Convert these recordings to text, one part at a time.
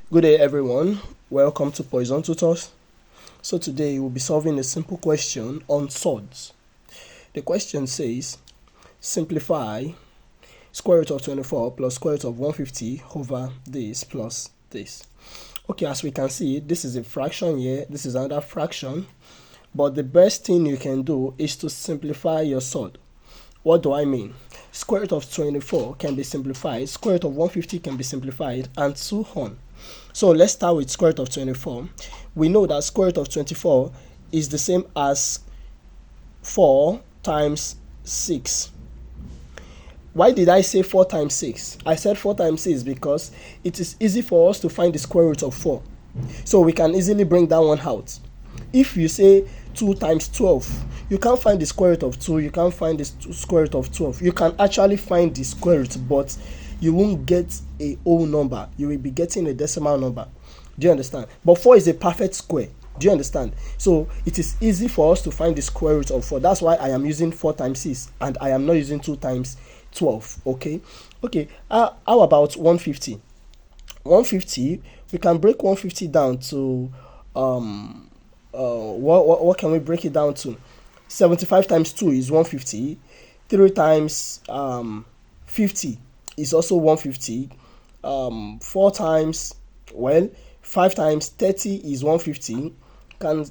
Good day everyone, welcome to Poison Tutors. So today we'll be solving a simple question on swords. The question says, simplify square root of 24 plus square root of 150 over this plus this. Okay, as we can see, this is a fraction here, this is another fraction, but the best thing you can do is to simplify your sword. What do I mean? Square root of 24 can be simplified, square root of 150 can be simplified, and so on. So let's start with square root of 24. We know that square root of 24 is the same as 4 times 6. Why did I say 4 times 6? I said 4 times 6 because it is easy for us to find the square root of 4. So we can easily bring that one out. If you say 2 times 12, you can't find the square root of 2, you can't find the square root of 12. You can actually find the square root, but you won't get a whole number. You will be getting a decimal number. Do you understand? But 4 is a perfect square. Do you understand? So it is easy for us to find the square root of 4. That's why I am using 4 times 6 and I am not using 2 times 12. Okay. How about 150? 150, we can break 150 down to what can we break it down to? 75 times 2 is 150. 3 times 50 is also 150. 4 times, 5 times 30 is 150. Can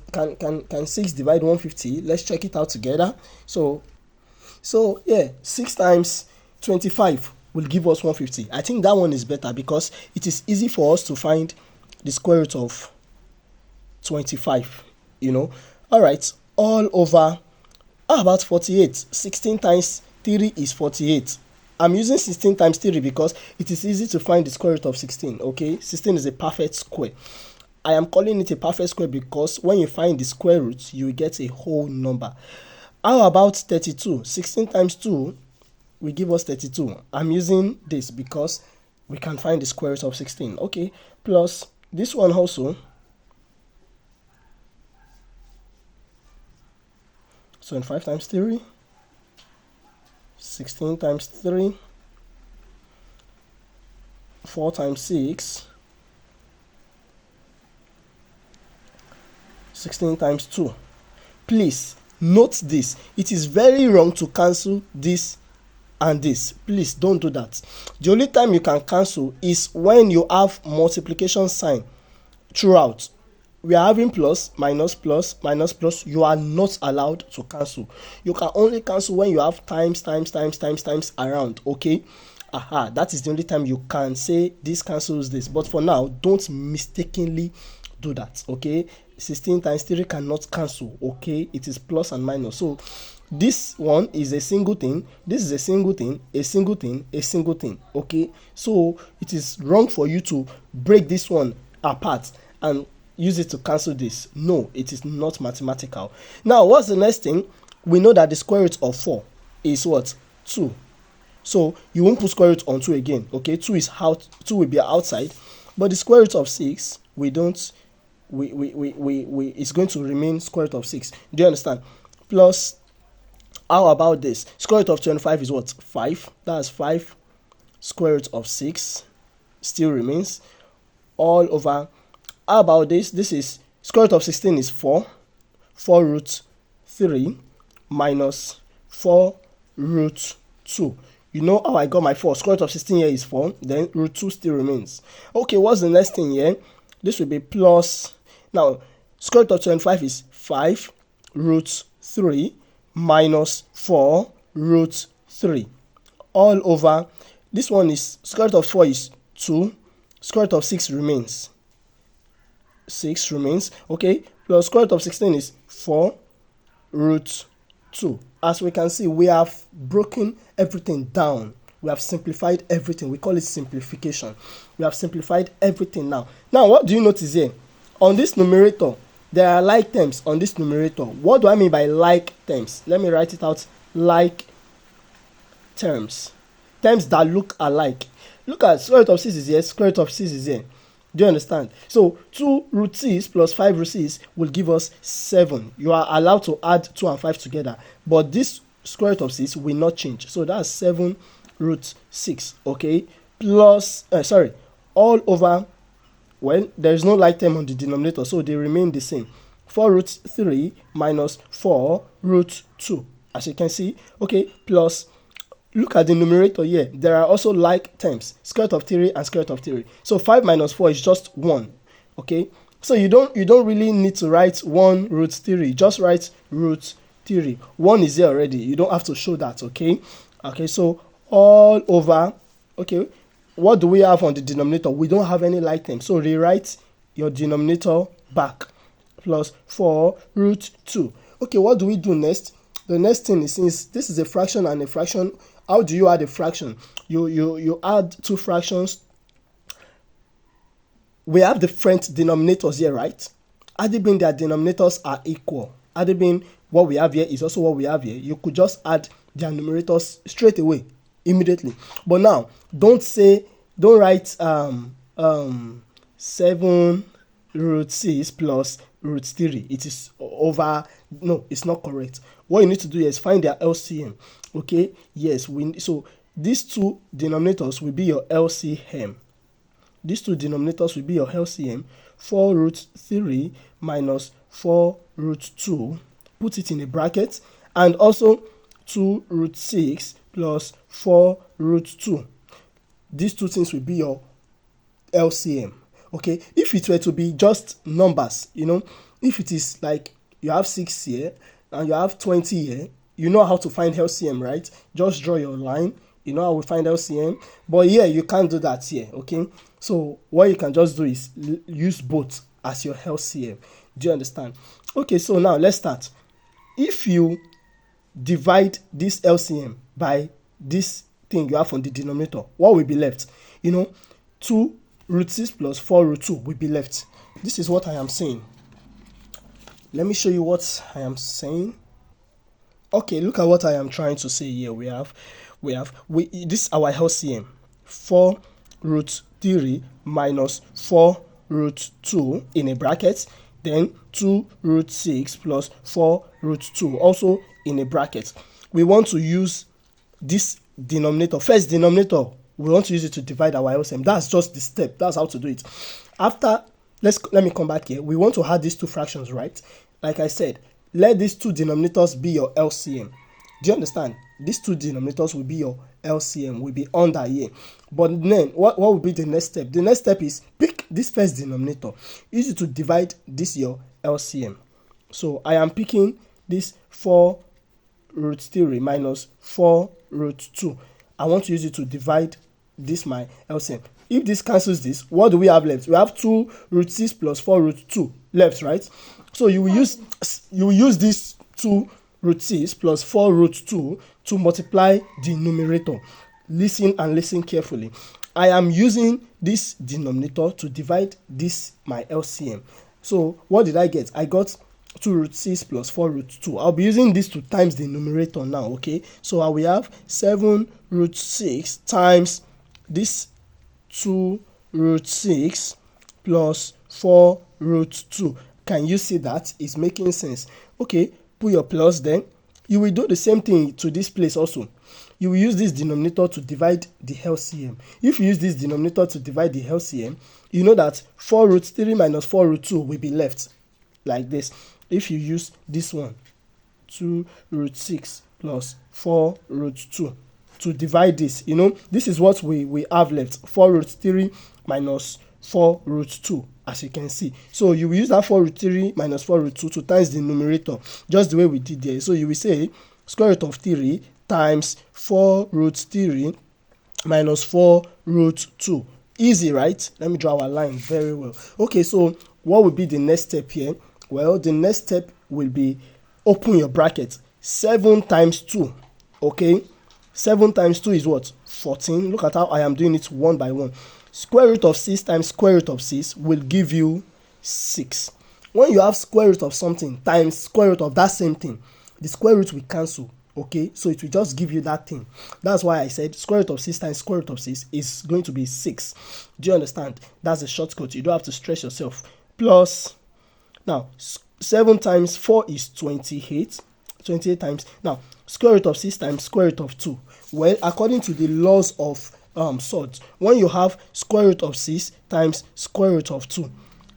6 divide 150? Let's check it out together. So yeah, 6 times 25 will give us 150. I think that one is better because it is easy for us to find the square root of 25, all right, all over. How about 48? 16 times 3 is 48. I'm using 16 times 3 because it is easy to find the square root of 16. Okay, 16 is a perfect square. I am calling it a perfect square because when you find the square root, you will get a whole number. How about 32? 16 times 2 will give us 32. I'm using this because we can find the square root of 16. Okay, plus this one also. So 5 times 3, 16 times 3, 4 times 6, 16 times 2. Please note this. It is very wrong to cancel this and this. Please don't do that. The only time you can cancel is when you have multiplication sign throughout. We are having plus, minus, plus, minus, plus. You are not allowed to cancel. You can only cancel when you have times around. Okay, that is the only time you can say this cancels this. But for now, don't mistakenly do that. Okay, 16 times 3 cannot cancel. Okay, it is plus and minus. So this one is a single thing, this is a single thing, a single thing, a single thing. Okay, so it is wrong for you to break this one apart and use it to cancel this. No, it is not mathematical. Now, what's the next thing? We know that the square root of 4 is what? 2. So you won't put square root on 2 again. Okay, 2 is out, 2 will be outside, but the square root of 6, it's going to remain square root of 6. Do you understand? Plus, how about this? Square root of 25 is what? 5. That's 5 square root of 6 still remains all over. How about this? This is square root of 16 is 4. 4 root 3 minus 4 root 2. You know how I got my 4. Square root of 16 here is 4. Then root 2 still remains. Okay, what's the next thing here? This will be plus. Now, square root of 25 is 5 root 3 minus 4 root 3. All over. This one is square root of 4 is 2. Square root of 6 remains. 6 remains. Okay, plus square root of 16 is 4 root 2. As we can see, we have broken everything down. We have simplified everything. We call it simplification. We have simplified everything now. Now, what do you notice here? On this numerator, there are like terms on this numerator. What do I mean by like terms? Let me write it out. Like terms. Terms that look alike. Look at square root of 6 is here, square root of 6 is here. Do you understand? So 2 root 6 plus 5 root 6 will give us 7. You are allowed to add 2 and 5 together, but this square root of 6 will not change. So that's 7 root 6. Okay, plus all over Well, there is no like term on the denominator, so they remain the same. 4 root 3 minus 4 root 2, as you can see. Okay, plus, look at the numerator here. There are also like terms, square root of 3 and square root of 3. So 5 minus 4 is just 1. Okay, so you don't really need to write 1 root 3. Just write root 3. 1 is here already. You don't have to show that. Okay, so all over. Okay, what do we have on the denominator? We don't have any like term, so rewrite your denominator back. Plus 4 root 2. Okay, what do we do next? The next thing is, since this is a fraction and a fraction, how do you add a fraction? You add two fractions. We have different denominators here, right? Had it been their denominators are equal, had it been what we have here is also what we have here, you could just add their numerators straight away, immediately. But now, don't write 7 root 6 plus root 3. It is over. No, it's not correct. What you need to do is find their LCM. Okay, yes, so these two denominators will be your LCM. These two denominators will be your LCM. 4 root 3 minus 4 root 2, put it in a bracket, and also 2 root 6 plus 4 root 2. These two things will be your LCM. Okay, if it were to be just numbers, if it is like you have 6 here and you have 20 here, you know how to find LCM, right? Just draw your line. You know how we find LCM. But here, you can't do that here, okay? So what you can just do is use both as your LCM. Do you understand? Okay, so now let's start. If you divide this LCM by this thing you have on the denominator, what will be left? 2 root 6 plus 4 root 2 will be left. This is what I am saying. Let me show you what I am saying. Okay, look at what I am trying to say here. This is our LCM. 4 root 3 minus 4 root 2 in a bracket. Then 2 root 6 plus 4 root 2 also in a bracket. We want to use this denominator. First denominator, we want to use it to divide our LCM. That's just the step. That's how to do it. After, let me come back here. We want to add these two fractions, right? Like I said, let these two denominators be your LCM. Do you understand? These two denominators will be your LCM, will be under here. But then, what will be the next step? The next step is pick this first denominator. Use it to divide this your LCM. So I am picking this 4 root 3 minus 4 root 2. I want to use it to divide this my LCM. If this cancels this, what do we have left? We have 2 root 6 plus 4 root 2 left, right? So you will use this 2 root 6 plus 4 root 2 to multiply the numerator. Listen carefully. I am using this denominator to divide this my LCM. So what did I get? I got 2 root 6 plus 4 root 2. I'll be using this to times the numerator now, okay? So I will have 7 root 6 times this 2 root 6 plus 4 root 2. Can you see that? It's making sense. Okay, put your plus then. You will do the same thing to this place also. You will use this denominator to divide the LCM. If you use this denominator to divide the LCM, you know that 4 root 3 minus 4 root 2 will be left like this. If you use this one, 2 root 6 plus 4 root 2 to divide this, this is what we have left. 4 root 3 minus 4 root 2, as you can see. So you will use that 4 root 3 minus 4 root 2 to times the numerator, just the way we did there. So you will say square root of 3 times 4 root 3 minus 4 root 2. Easy, right? Let me draw our line very well. Okay, so what will be the next step here? Well, the next step will be open your bracket. 7 times 2. Okay, 7 times 2 is what? 14. Look at how I am doing it one by one. Square root of 6 times square root of 6 will give you 6. When you have square root of something times square root of that same thing, the square root will cancel. Okay, so it will just give you that thing. That's why I said square root of 6 times square root of 6 is going to be 6. Do you understand? That's a shortcut. You don't have to stress yourself. Plus, now 7 times 4 is 28. 28 times, now square root of 6 times square root of 2. Well, according to the laws of sort. When you have square root of 6 times square root of 2,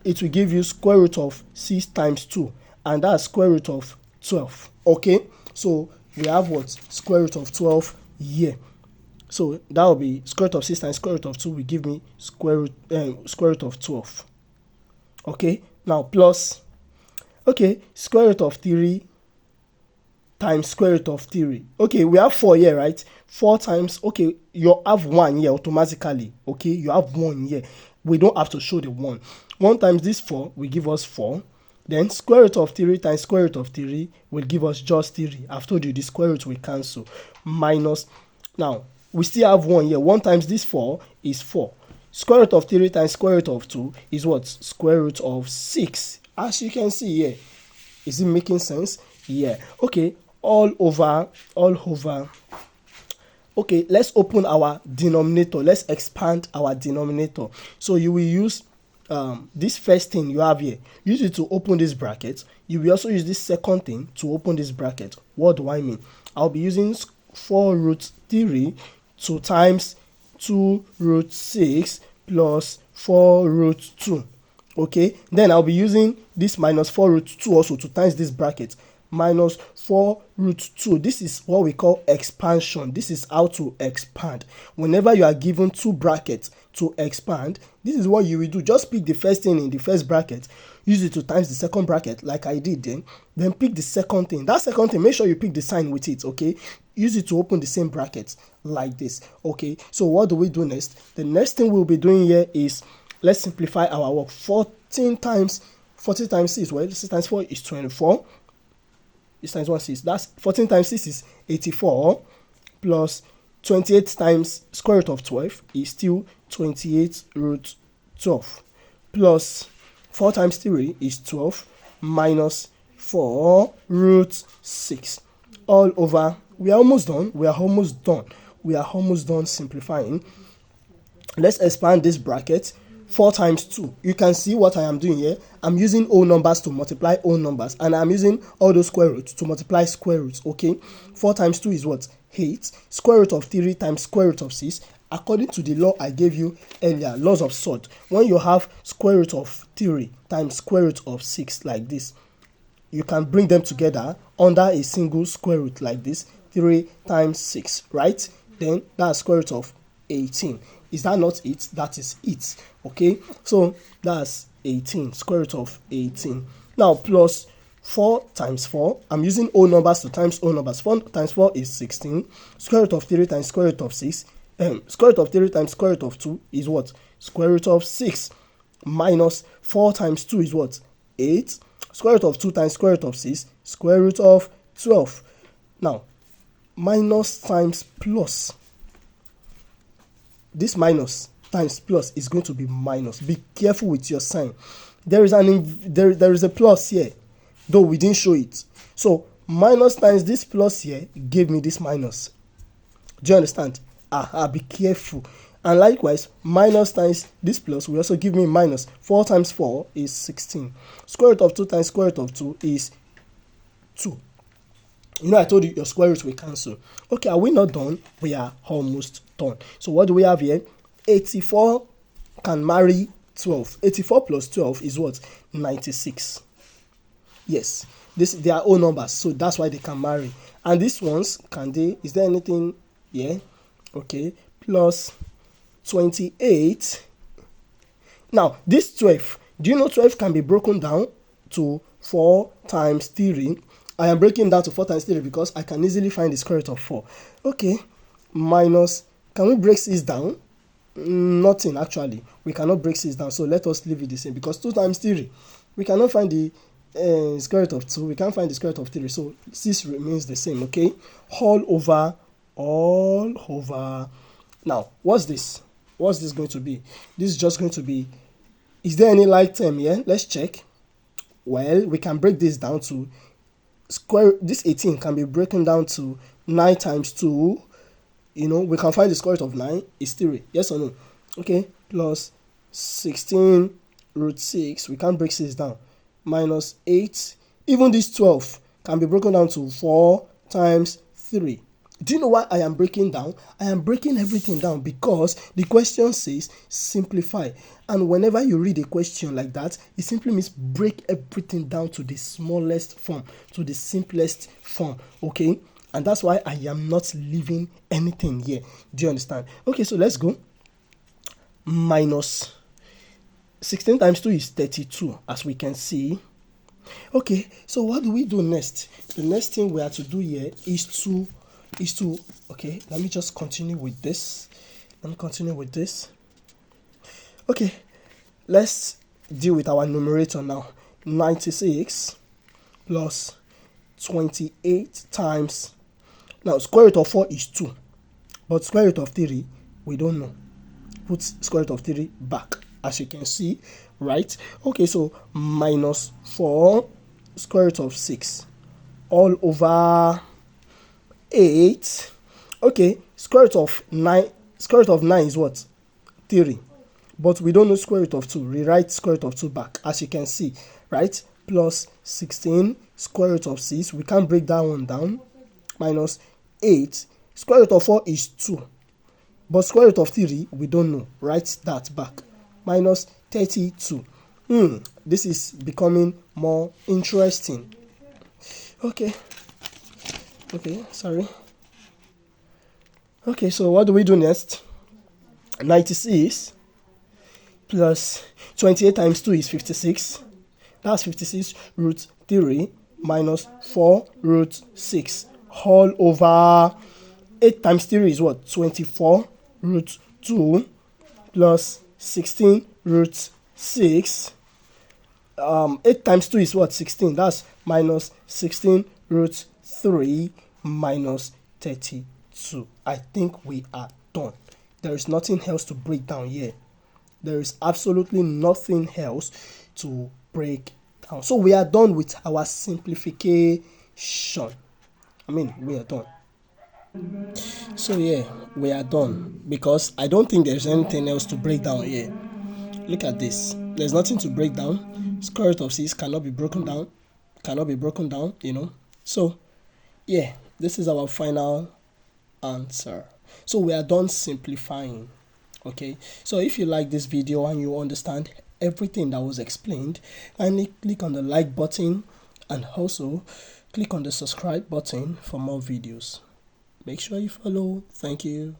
it will give you square root of 6 times 2, and that's square root of 12. Okay, so we have what? Square root of 12 here. So that will be square root of 6 times square root of 2 will give me square root of 12. Okay, now plus, okay, square root of 3 times square root of 3. Okay, we have 4 here, right? 4 times, okay, you have 1 here automatically. Okay, you have 1 here. We don't have to show the 1. 1 times this 4 will give us 4. Then square root of 3 times square root of 3 will give us just 3. I've told you the square root will cancel. Minus, now, we still have 1 here. 1 times this 4 is 4. Square root of 3 times square root of 2 is what? Square root of 6. As you can see here. Is it making sense? Yeah. Okay. All over. Okay, let's open our denominator. Let's expand our denominator. So you will use this first thing you have here. Use it to open this bracket. You will also use this second thing to open this bracket. What do I mean? I'll be using 4 root 3 to times 2 root 6 plus 4 root 2. Okay, then I'll be using this minus 4 root 2 also to times this bracket. Minus 4 root 2. This is what we call expansion. This is how to expand. Whenever you are given 2 brackets to expand, this is what you will do. Just pick the first thing in the first bracket, use it to times the second bracket like I did then pick the second thing. That second thing, make sure you pick the sign with it, okay? Use it to open the same bracket like this, okay? So what do we do next? The next thing we'll be doing here is, let's simplify our work. 40 times 6, well, 6 times 4 is 24. This times 1 6. That's 14 times 6 is 84. Plus 28 times square root of 12 is still 28 root 12. Plus 4 times 3 is 12. Minus 4 root 6. All over. We are almost done. We are almost done simplifying. Let's expand this bracket. 4 times 2. You can see what I am doing here. I'm using whole numbers to multiply whole numbers, and I'm using all those square roots to multiply square roots, okay? 4 times 2 is what? 8. Square root of 3 times square root of 6. According to the law I gave you earlier, laws of sort, when you have square root of 3 times square root of 6 like this, you can bring them together under a single square root like this. 3 times 6, right? Then that's square root of 18. Is that not it? That is it. Okay, so that's 18, square root of 18. Now plus 4 times 4. I'm using whole numbers to times whole numbers. 4 times 4 is 16. Square root of 3 times square root of 6. Square root of 3 times square root of 2 is what? Square root of 6. Minus 4 times 2 is what? 8. Square root of 2 times square root of 6. Square root of 12. Now, minus times plus. This minus times plus is going to be minus. Be careful with your sign. There is a plus here, though we didn't show it. So minus times this plus here gave me this minus. Do you understand? Be careful. And likewise, minus times this plus will also give me minus. 4 times 4 is 16. Square root of 2 times square root of 2 is 2. You know, I told you your square root will cancel. Okay, are we not done? We are almost done. So what do we have here? 84 can marry 12. 84 plus 12 is what? 96. Yes, they are all numbers, so that's why they can marry. And these ones, can they? Is there anything? Yeah. Okay. Plus 28. Now, this 12, do you know 12 can be broken down to 4 times 3? I am breaking down to 4 times 3 because I can easily find the square root of 4. Okay, minus, can we break 6 down? Nothing actually. We cannot break 6 down, so let us leave it the same because 2 times 3, we cannot find the square root of 2. We can't find the square root of 3, so 6 remains the same, okay? All over. Now, what's this? What's this going to be? This is just going to be, is there any like term here? Let's check. Well, we can break this down to this 18 can be broken down to 9 times 2. You know, we can find the square root of 9 is 3. Yes or no? Okay, plus 16 root 6. We can't break 6 down. Minus 8. Even this 12 can be broken down to 4 times 3. Do you know why I am breaking down? I am breaking everything down because the question says simplify. And whenever you read a question like that, it simply means break everything down to the smallest form, to the simplest form, okay? And that's why I am not leaving anything here. Do you understand? Okay, so let's go. Minus 16 times 2 is 32, as we can see. Okay, so what do we do next? The next thing we have to do here is to okay, let me just continue with this. Okay, let's deal with our numerator now. 96 plus 28 times, now square root of 4 is 2, but square root of 3 we don't know. Put square root of 3 back, as you can see, right? Okay, so minus 4 square root of 6 all over 8. Okay, square root of 9 is what? 3, but we don't know square root of 2. Rewrite square root of 2 back, as you can see, right? Plus 16 square root of 6, we can't break that one down, minus 8 square root of 4 is 2, but square root of 3 we don't know. Write that back, minus 32. This is becoming more interesting. Okay, sorry. Okay, so what do we do next? 96 plus 28 times 2 is 56. That's 56 root 3 minus 4 root 6 all over 8 times 3 is what? 24 root 2 plus 16 root 6. 8 times 2 is what? 16. That's minus 16 root 3 minus 32. I think we are done. There is nothing else to break down here. There is absolutely nothing else to break down. So we are done with our simplification. We are done. So yeah, we are done because I don't think there's anything else to break down here. Look at this. There's nothing to break down. Square root of 6 cannot be broken down. So yeah, this is our final answer. So we are done simplifying. Okay, so if you like this video and you understand everything that was explained, kindly click on the like button and also click on the subscribe button for more videos. Make sure you follow. Thank you.